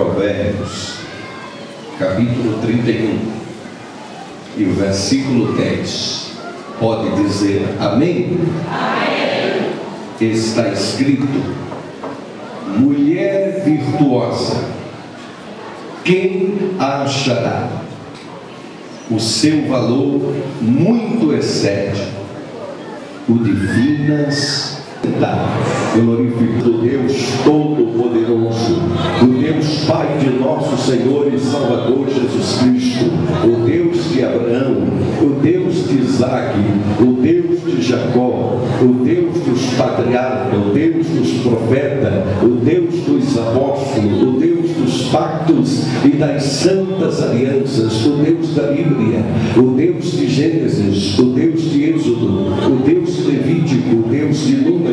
Provérbios, capítulo 31, e o versículo 10. Pode dizer amém? Amém. Está escrito: mulher virtuosa, quem a achará? O seu valor muito excede o de finas. Glorifico o Deus Todo-Poderoso, o Deus Pai de nosso Senhor e Salvador Jesus Cristo, o Deus de Abraão, o Deus de Isaac, o Deus de Jacó, o Deus dos patriarcas, o Deus dos profetas, o Deus dos apóstolos, o Deus dos pactos e das santas alianças, o Deus da Bíblia, o Deus de Gênesis, o Deus de Êxodo, o Deus levítico, o Deus de Números,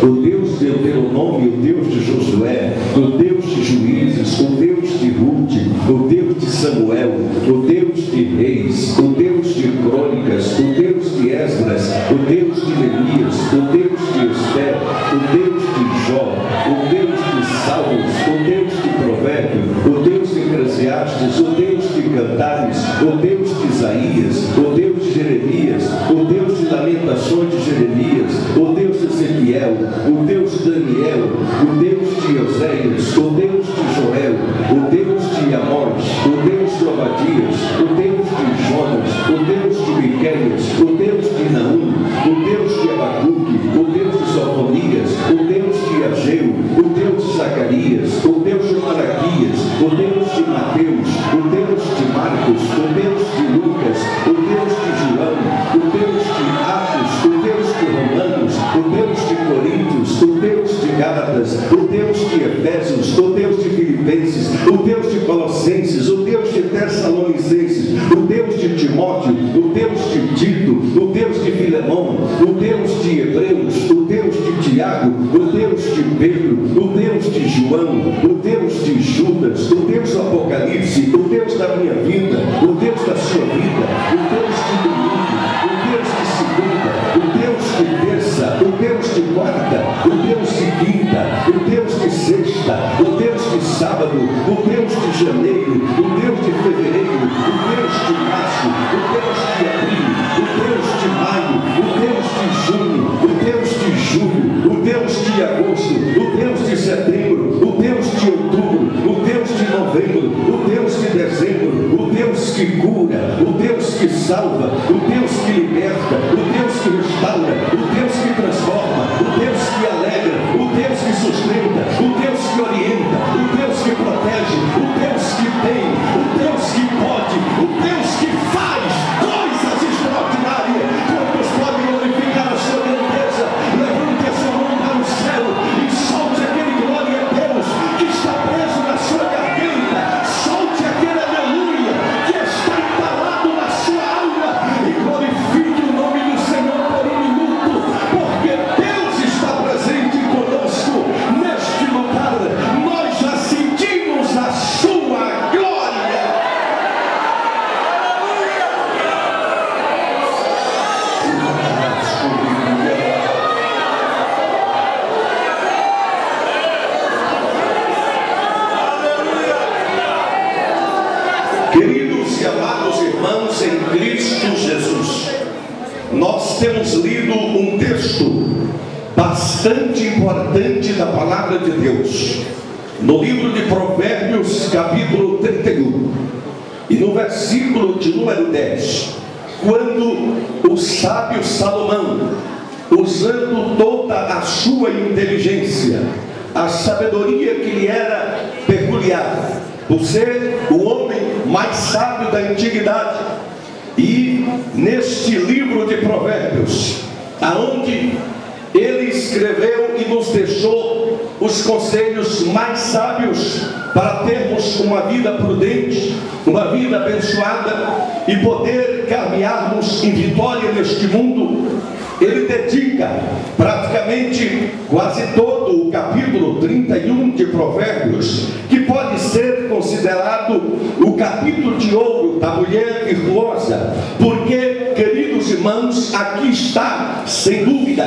o Deus de Deuteronômio, o Deus de Josué, o Deus de Juízes, o Deus de Ruth, o Deus de Samuel, o Deus de Reis, o Deus de Crônicas, o Deus de Esdras, o Deus de Neemias, o Deus de Esther, o Deus de Jó, o Deus de Salmos, o Deus de Provérbios, o Deus de Eclesiastes, o Deus de Cantares, o Deus de Isaías, o Deus de Jeremias, o Deus de Lamentações de Jeremias, o Deus de Ezequiel, o Deus de Daniel, o Deus de Oséias, o Deus de Joel, o Deus de Amós, o Deus de Obadias, o Deus de Jonas, o Deus de Miqueias, o Deus de Naum, o Deus de Abacuque, o Deus de Sofonias, o Deus de Ageu, o Deus de Zacarias, o Deus de Malaquias, o Deus de Mateus, o Deus de Marcos, o Deus de Lucas, o Deus de João, o Deus de Atos, o Deus de Romanos, o Deus de Coríntios, o Deus de Gálatas, o Deus de Efésios, o Deus de Filipenses, o Deus de Colossenses, o Deus de Tessalonicenses, o Deus de Timóteo, o Deus de Tito, o Deus de Filemão, o Deus de Hebreus, o Deus de Tiago, o Deus de Pedro, o Deus de João, o Deus de Judas, o Deus do Apocalipse, o Deus da minha vida, o Deus da sua vida, o Deus de domingo, o Deus de segunda, o Deus de terça, o Deus de quarta, o Deus de quinta, o Deus de sexta, o Deus de sábado, o Deus de janeiro, o Deus de fevereiro, o Deus de março, o Deus de abril, o Deus de maio, o Deus de junho, o Deus de julho, o Deus de agosto, o Deus de setembro, o Deus de outubro, o Deus de novembro, o Deus de dezembro, o Deus que cura, o Deus que salva, o Deus que liberta, o Deus que restaura, o Deus que transforma, o Deus que alegra, o Deus que sustenta, o Deus que orienta, o Deus que protege, o Deus que tem, o Deus que pode, o Deus que faz coisas extraordinárias. Quantos podem glorificar a sua grandeza? Levante a sua mão para o céu e solte aquele glória a Deus que está preso na sua garganta. Solte aquele aleluia que está entalado na sua alma e glorifique o nome do Senhor por um minuto, porque Deus está presente conosco neste lugar. Nós já sentimos a sua glória. Queridos e amados irmãos em Cristo Jesus, nós temos lido um texto bastante importante da palavra de Deus, no livro de Provérbios, capítulo 31, e no versículo de número 10, quando o sábio Salomão, usando toda a sua inteligência, a sabedoria que lhe era peculiar, por ser o homem mais sábio da antiguidade, e neste livro de Provérbios, aonde ele escreveu e nos deixou os conselhos mais sábios para termos uma vida prudente, uma vida abençoada e poder caminharmos em vitória neste mundo, ele dedica praticamente quase todo o capítulo 31 de Provérbios, que pode ser considerado o capítulo de ouro da mulher virtuosa, porque, queridos irmãos, aqui está, sem dúvida,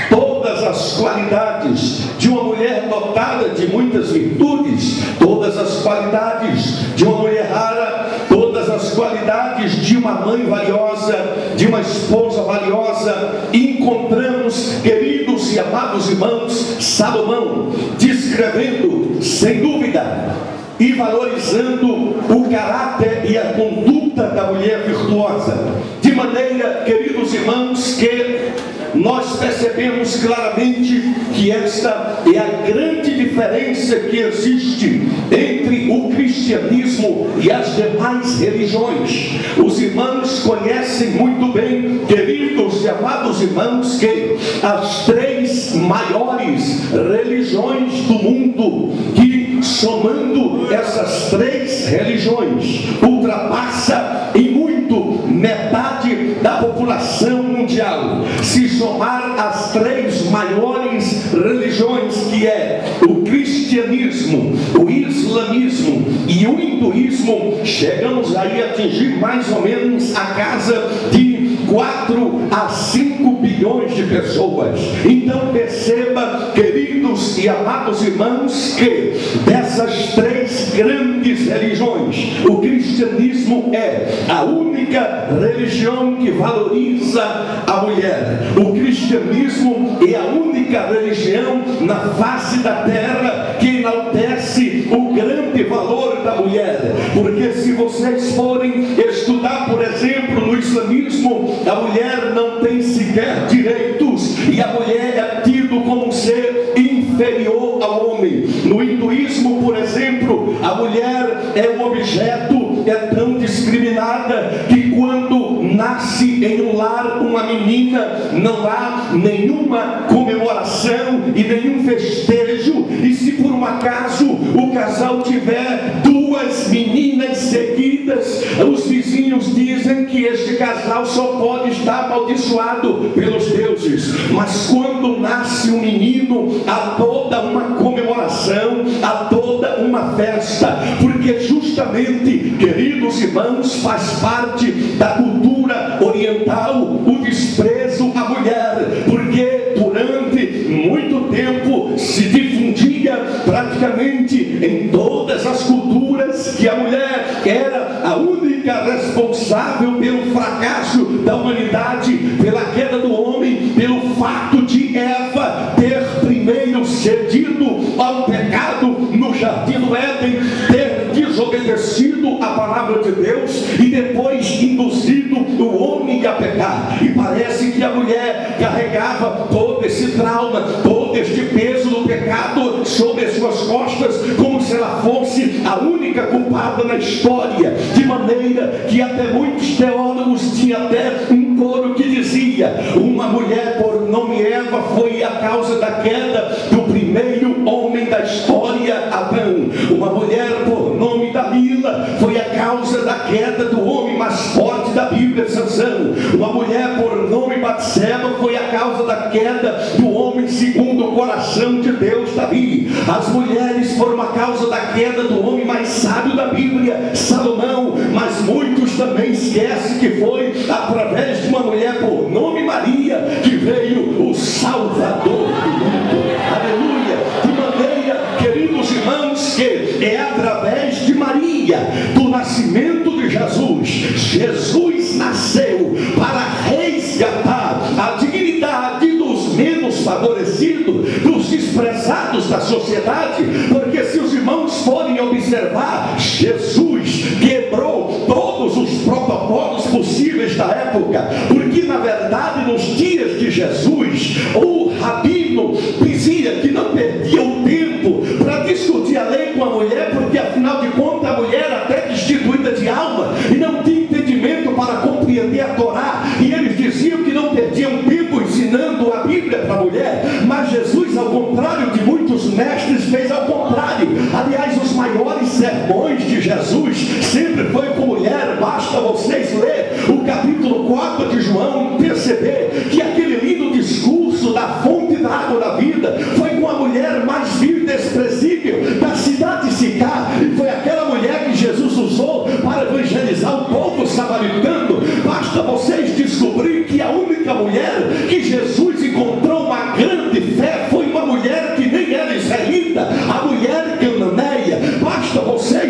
todas as qualidades de uma mulher dotada de muitas virtudes, todas as qualidades de uma mulher rara, todas as qualidades de uma mãe valiosa, de uma esposa valiosa, encontramos, queridos e amados irmãos, Salomão descrevendo, sem dúvida, e valorizando o caráter e a conduta da mulher virtuosa, de maneira, queridos irmãos, que nós percebemos claramente que esta é a grande diferença que existe entre o cristianismo e as demais religiões. Os irmãos conhecem muito bem, queridos e amados irmãos, que as três maiores religiões do mundo, que somando essas três religiões, ultrapassa em muito metade da população mundial. Se somar as três maiores religiões, que é o cristianismo, o islamismo e o hinduísmo, chegamos aí a atingir mais ou menos a casa de 4 a 5 bilhões de pessoas. Então perceba, queridos e amados irmãos, que dessas três grandes religiões, o cristianismo é a única religião que valoriza a mulher. O cristianismo é a única religião na face da terra que enaltece o grande valor da mulher. Porque se vocês forem estudar, por exemplo, no islamismo, a mulher não tem sequer direitos e a mulher é tido como um ser inferior ao homem. No hinduísmo, por exemplo, a mulher é um objeto, é tão discriminada que quando nasce em um lar uma menina, não há nenhuma comemoração e nenhum festejo. E se por um acaso o casal tiver duas meninas seguidas, os vizinhos dizem que este casal só pode estar amaldiçoado pelos deuses. Mas quando nasce um menino, há toda uma comemoração, há toda uma festa, porque justamente, queridos irmãos, faz parte da cultura oriental o desprezo à mulher, porque durante muito tempo se difundia praticamente em todas as culturas que a mulher era a única responsável pelo fracasso da humanidade, pela queda do homem, pelo fato de Eva ter primeiro cedido ao pecado no jardim do Éden, ter desobedecido a palavra de Deus e depois induzido o homem a pecar. E parece que a mulher carregava todo esse trauma, todo este peso do pecado sobre as suas costas, como se ela fosse a única culpada na história, de maneira que até muitos teólogos tinham até um coro que dizia: uma mulher por nome Eva foi a causa da queda do primeiro homem da história, Adão. Uma mulher por nome Dalila foi a causa da queda do homem mais forte da Bíblia, Sansão. Uma mulher por nome Batseba foi a causa da queda do homem segundo o coração de Deus, Davi. As mulheres foram a causa da queda do homem mais sábio da Bíblia, Salomão. Mas muitos também esquecem que foi através de uma mulher por nome Maria que veio o Salvador do mundo. Aleluia! De maneira, queridos irmãos, que é através de Maria, do nascimento de Jesus. Jesus nasceu para resgatar a dignidade dos menos favorecidos, dos desprezados da sociedade. Porque se os irmãos forem observar, Jesus quebrou todos os protocolos possíveis da época, porque na verdade nos dias de Jesus o rabino dizia que não perdia o tempo para discutir a lei com a mulher, porque afinal de contas a mulher era até destituída de alma e não tinha entendimento para compreender a Torá, e eles diziam que não perdiam tempo ensinando a Bíblia para a mulher. Mas Jesus, ao contrário de muitos mestres, fez ao contrário. Aliás, os maiores sermões de Jesus sempre foi com mulher. Basta vocês ler o capítulo 4 de João e perceber que aquele lindo discurso da fonte da água da vida foi com a mulher mais vil e desprezível da cidade de Sicar, e foi aquela mulher que Jesus usou para evangelizar o povo samaritano. Basta vocês descobrir que a única mulher que Jesus encontrou uma grande fé foi uma mulher que nem era israelita, a mulher cananeia. Basta vocês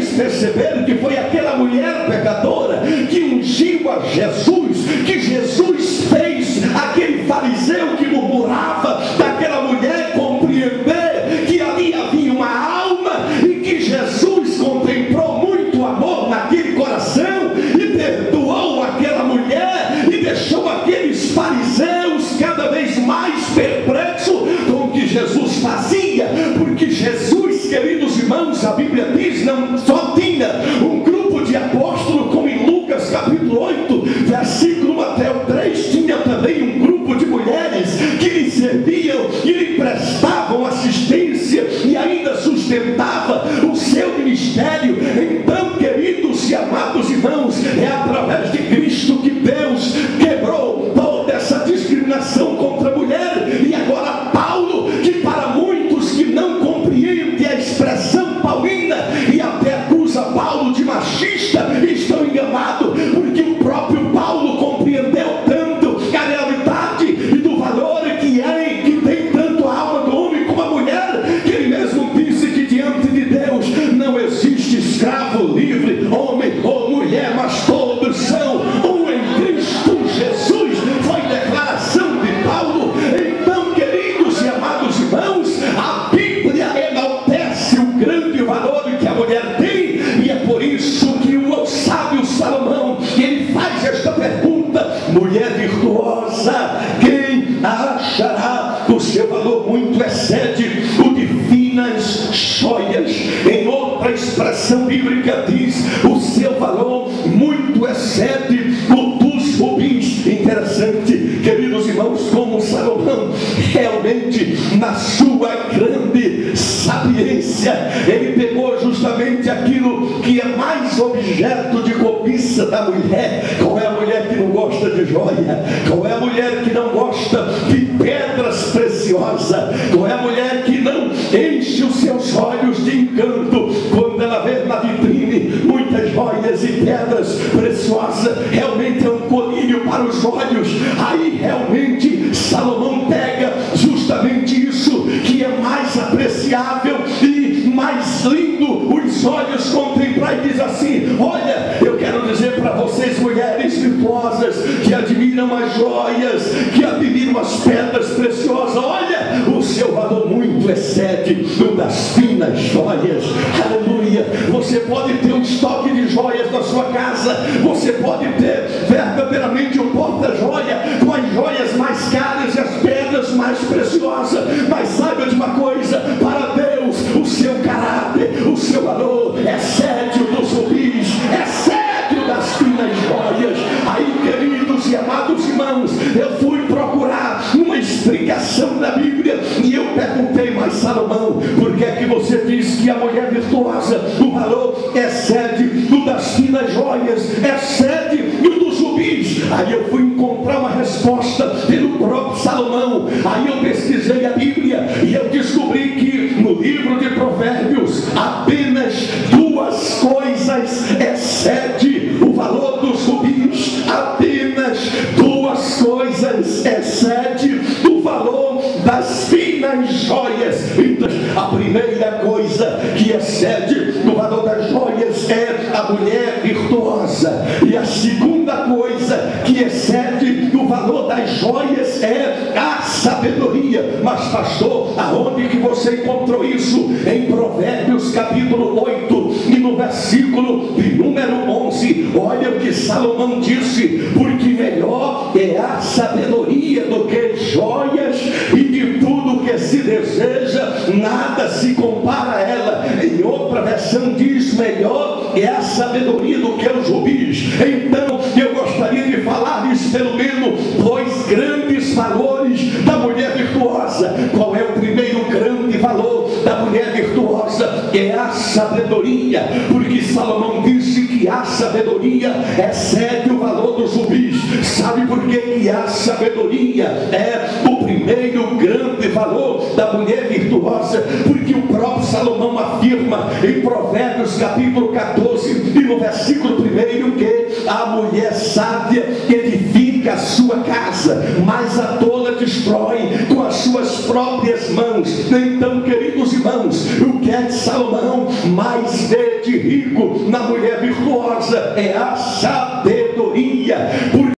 fariseu que murmurava, daquela mulher compreender que ali havia uma alma e que Jesus contemplou muito amor naquele coração e perdoou aquela mulher e deixou aqueles fariseus cada vez mais perplexos com o que Jesus fazia, porque Jesus, queridos irmãos, a Bíblia diz, não só tinha um grupo de apóstolos, como em Lucas capítulo 8, versículo 1 até o 3, tinha também um grupo de mulheres que lhe serviam e lhe prestavam assistência e ainda sustentava o seu ministério. Então, queridos e amados irmãos, é através de Cristo que Deus quebrou toda essa discriminação contra a mulher. E agora Paulo, que para muitos que não compreendem a expressão paulina e até acusa Paulo de machista, estão enganados, porque o próprio Paulo compreendeu tanto a realidade e do valor que tem tanto a alma do homem como a mulher, que ele mesmo disse que diante de Deus não existe escravo livre, homem ou mulher, mas todos são um em Cristo Jesus. Foi declaração de Paulo. Então, queridos e amados irmãos, a Bíblia enaltece o grande valor que a mulher tem, e é por isso que o sábio Salomão, ele faz esta pergunta: mulher virtuosa, quem a achará? O seu valor muito excede o de finas joias. Em outra expressão bíblica diz: o seu valor muito excede o dos rubins. Interessante, queridos irmãos, como Salomão realmente, na sua grande sapiência, ele pegou justamente aquilo que é mais objeto de cobiça da mulher. Qual é a mulher que não gosta de joia? Qual é a mulher que não gosta de pedras preciosas? Qual é a mulher que não enche os seus olhos de encanto quando ela vê na vitrine muitas joias e pedras preciosas? Realmente é um colírio para os olhos. Aí realmente Salomão pega justamente isso que é mais apreciável e mais lindo os olhos contemplar, e diz assim: olha, eu quero dizer para vocês, mulheres virtuosas que admiram as joias, que admiram as pedras preciosas, olha, o seu valor muito excede o das finas joias. Aleluia! Você pode ter um estoque de joias na sua casa, você pode ter verdadeiramente um porta-joia com as joias mais caras e as pedras mais preciosas, mas saiba de uma coisa: para Deus o seu caráter, o seu valor excede o dos rubis, excede o das finas joias. Aí, queridos e amados irmãos, eu fui procurar uma explicação da Bíblia e eu perguntei: mas Salomão, por que é que você diz que a mulher virtuosa, o valor excede o das finas joias, excede o dos rubis? Aí eu fui encontrar uma resposta pelo próprio Salomão. Aí eu pesquisei a Bíblia e eu descobri que no livro de Provérbios apenas duas coisas excede o valor dos rubis. Apenas duas coisas excede o valor das finas joias. Então, a primeira coisa que excede o valor das joias é a mulher virtuosa, e a segunda coisa que excede o valor das joias é a sabedoria. Mas pastor, aonde que você encontrou isso? Em Provérbios capítulo 8 e no versículo de número 11, olha o que Salomão disse: porque melhor é a sabedoria do que joias, e de tudo que se deseja nada se compara a ela. Em outra versão diz: melhor é a sabedoria do que os rubis. Então eu gostaria de falar-lhes pelo menos dois grandes valores da mulher virtuosa. Qual é o primeiro grande valor da mulher virtuosa? É a sabedoria, porque Salomão disse que a sabedoria excede o valor dos rubis. Sabe por que a sabedoria é o primeiro grande valor da mulher virtuosa? Porque o próprio Salomão afirma em Provérbios capítulo 14 e no versículo 1 que a mulher sábia edifica a sua casa, mas a tola destrói com as suas próprias mãos. Então, queridos irmãos, o que é Salomão mais vê de rico na mulher virtuosa? É a sabedoria. Por